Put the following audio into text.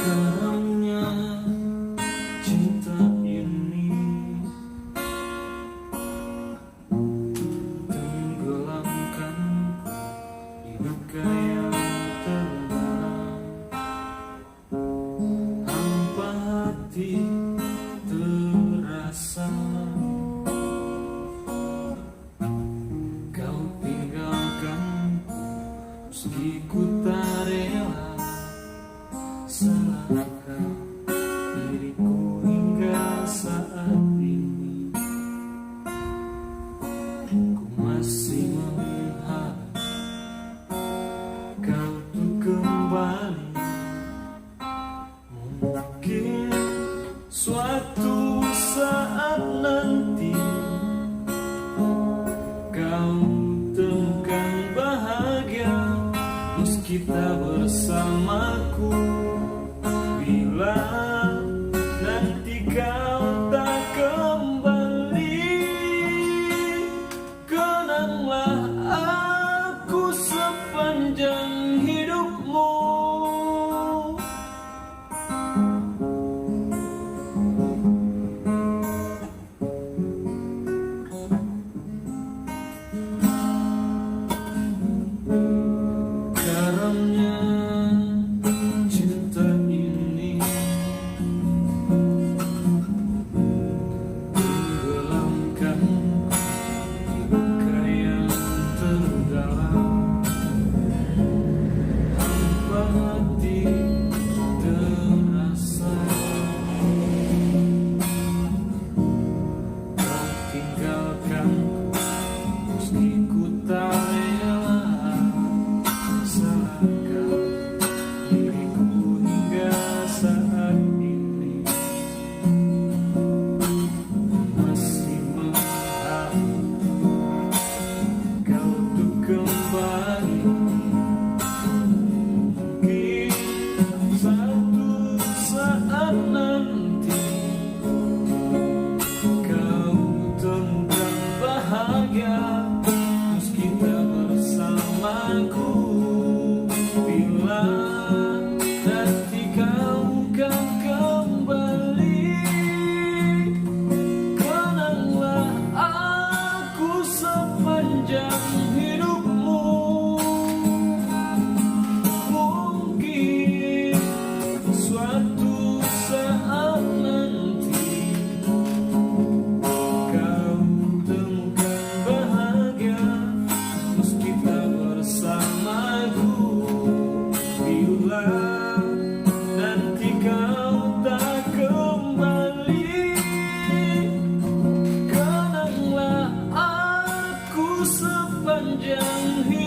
Karamnya cinta ini tenggelamkan di duka yang terdalam. Hampa hati terasa, kau tinggalkan meski ku tak rela. Salahkah diriku hingga saat ini? Ku masih mengharap kau tuh kembali. Mungkin suatu saat nanti kau temukan bahagia meski tak bersamaku. Bila nanti kau tak kembali, kenanglah aku sepanjang hidupmu. Karamnya cinta ini tenggelamkan di luka yang terdalam. Hampa hati terasa, kau tinggalkan meski ku tak rela. Salahkah diriku hingga saat ini? Masih mengharap kau tuh kembali. Mungkin satu saat nanti kau temukan bahagia meski tak bersamaku. Bila nanti kau kan kembali, kenanglah aku sepanjang hidupmu. Mungkin suatu saat nanti kau temukan bahagia meski tak bersamaku. Bila nanti kau tak kembali, kenanglah aku sepanjang hidup.